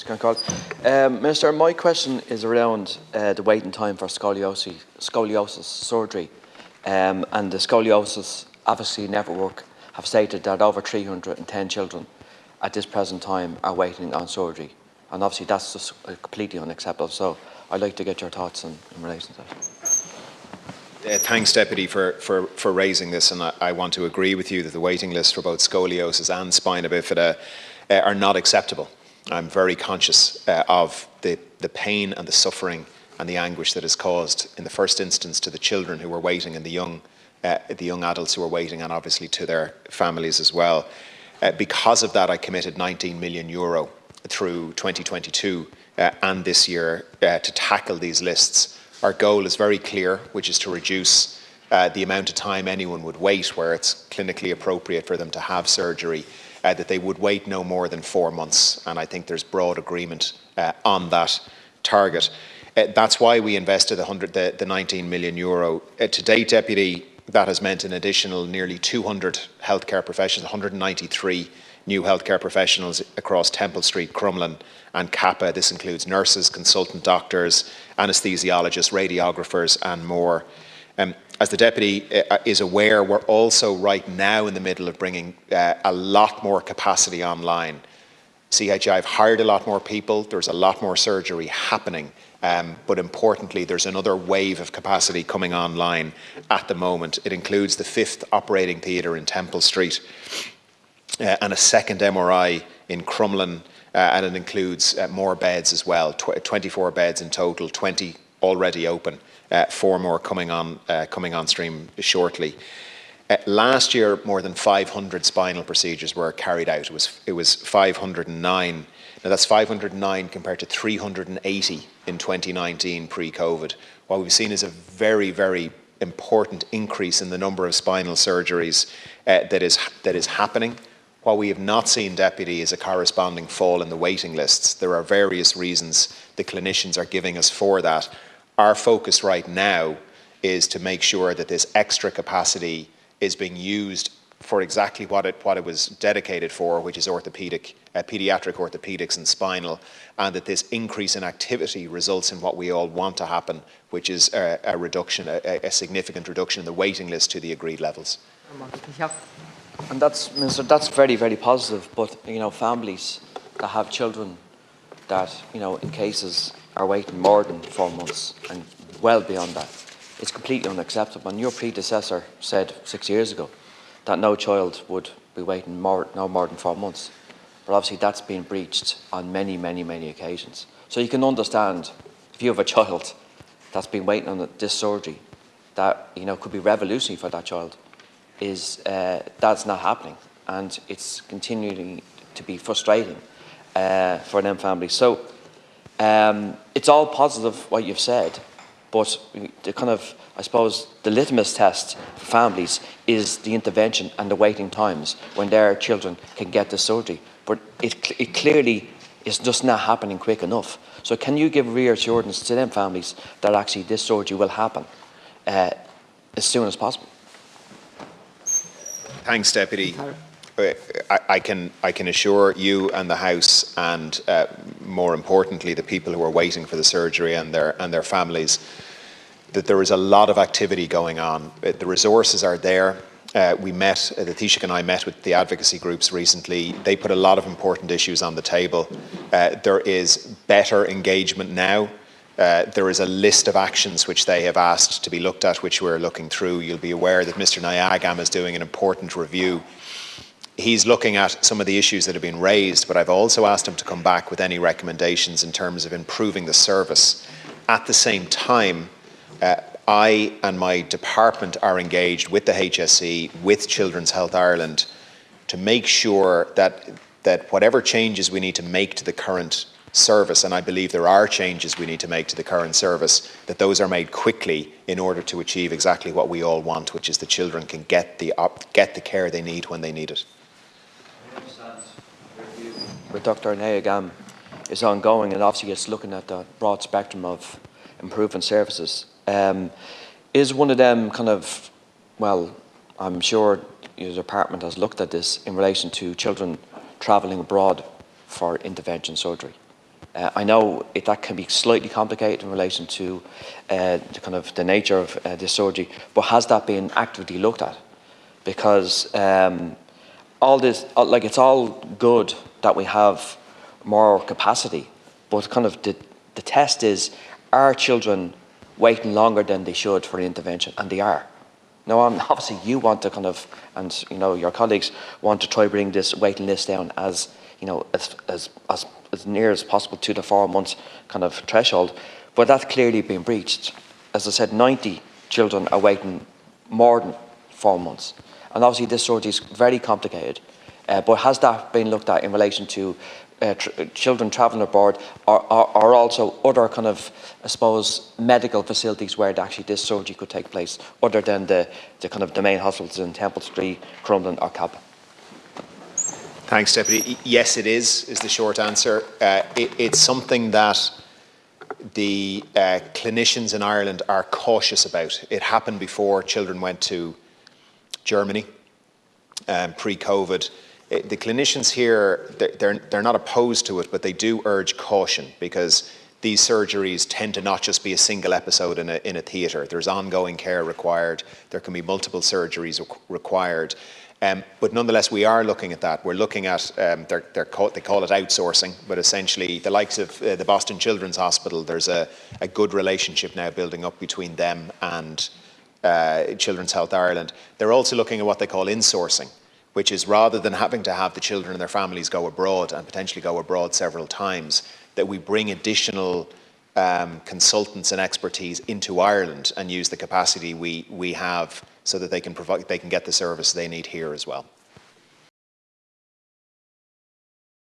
Minister, my question is around the waiting time for scoliosis surgery. And the Scoliosis Advocacy Network have stated that over 310 children at this present time are waiting on surgery. And obviously that's just completely unacceptable. So I'd like to get your thoughts in relation to that. Thanks, Deputy, for raising this, and I want to agree with you that the waiting list for both scoliosis and spina bifida are not acceptable. I'm very conscious of the pain and the suffering and the anguish that is caused in the first instance to the children who are waiting and the young adults who are waiting, and obviously to their families as well. Because of that, I committed €19 million through 2022 and this year to tackle these lists. Our goal is very clear, which is to reduce the amount of time anyone would wait where it's clinically appropriate for them to have surgery, that they would wait no more than 4 months. And I think there's broad agreement on that target. That's why we invested the €19 million. To date, Deputy, that has meant an additional nearly 200 healthcare professionals, 193 new healthcare professionals across Temple Street, Crumlin and Kappa. This includes nurses, consultant doctors, anaesthesiologists, radiographers and more. As the Deputy is aware, we're also right now in the middle of bringing a lot more capacity online. CHI have hired a lot more people, there's a lot more surgery happening, but importantly there's another wave of capacity coming online at the moment. It includes the 5th operating theatre in Temple Street and a second MRI in Crumlin, and it includes more beds as well, 24 beds in total, 20 already open. 4 more coming on stream shortly. Last year, more than 500 spinal procedures were carried out. It was 509. Now that's 509 compared to 380 in 2019 pre-COVID. What we've seen is a very, very important increase in the number of spinal surgeries that is happening. What we have not seen, Deputy, is a corresponding fall in the waiting lists. There are various reasons the clinicians are giving us for that. Our focus right now is to make sure that this extra capacity is being used for exactly what it was dedicated for, which is paediatric orthopaedics and spinal, and that this increase in activity results in what we all want to happen, which is a reduction, a significant reduction in the waiting list to the agreed levels. And Minister, that's very, very positive. But families that have children that in cases are waiting more than 4 months and well beyond that, it's completely unacceptable. And your predecessor said 6 years ago that no child would be waiting no more than 4 months. But obviously that's been breached on many, many, many occasions. So you can understand if you have a child that's been waiting on this surgery that could be revolutionary for that child, is that's not happening, and it's continuing to be frustrating for them families. So it's all positive what you've said, but I suppose the litmus test for families is the intervention and the waiting times when their children can get the surgery. But it clearly is just not happening quick enough. So can you give reassurance to them families that actually this surgery will happen as soon as possible? Thanks, Deputy. I can assure you and the House, and more importantly the people who are waiting for the surgery and their families, that there is a lot of activity going on. The resources are there. The Taoiseach and I met with the advocacy groups recently. They put a lot of important issues on the table. There is better engagement now. There is a list of actions which they have asked to be looked at, which we're looking through. You'll be aware that Mr. Nyagam is doing an important review. He's looking at some of the issues that have been raised, but I've also asked him to come back with any recommendations in terms of improving the service. At the same time, I and my department are engaged with the HSE, with Children's Health Ireland, to make sure that whatever changes we need to make to the current service, and I believe there are changes we need to make to the current service, that those are made quickly in order to achieve exactly what we all want, which is the children can get the care they need when they need it. With Dr. Nyagam is ongoing, and obviously it's looking at the broad spectrum of improving services. Is one of them I'm sure your department has looked at this in relation to children travelling abroad for intervention surgery. I know that can be slightly complicated in relation to the nature of this surgery, but has that been actively looked at? Because all this, like, it's all good that we have more capacity, but the test is, are children waiting longer than they should for an intervention? And they are. Now, obviously, you want to and your colleagues want to try bring this waiting list down as as near as possible to the 4 months threshold, but that's clearly been breached. As I said, 90 children are waiting more than 4 months, and obviously this surgery is very complicated. But has that been looked at in relation to children travelling abroad, or also other I suppose, medical facilities where actually this surgery could take place, other than the main hospitals in Temple Street, Crumlin or Cap? Thanks, Deputy. Yes, it is the short answer. It's something that the clinicians in Ireland are cautious about. It happened before children went to Germany pre-COVID. The clinicians here, they're not opposed to it, but they do urge caution, because these surgeries tend to not just be a single episode in a theatre. There's ongoing care required. There can be multiple surgeries required. But nonetheless, we are looking at that. We're looking at, they call it outsourcing, but essentially the likes of the Boston Children's Hospital, there's a good relationship now building up between them and Children's Health Ireland. They're also looking at what they call insourcing, which is, rather than having to have the children and their families go abroad and potentially go abroad several times, that we bring additional consultants and expertise into Ireland and use the capacity we have, so that they can get the service they need here as well.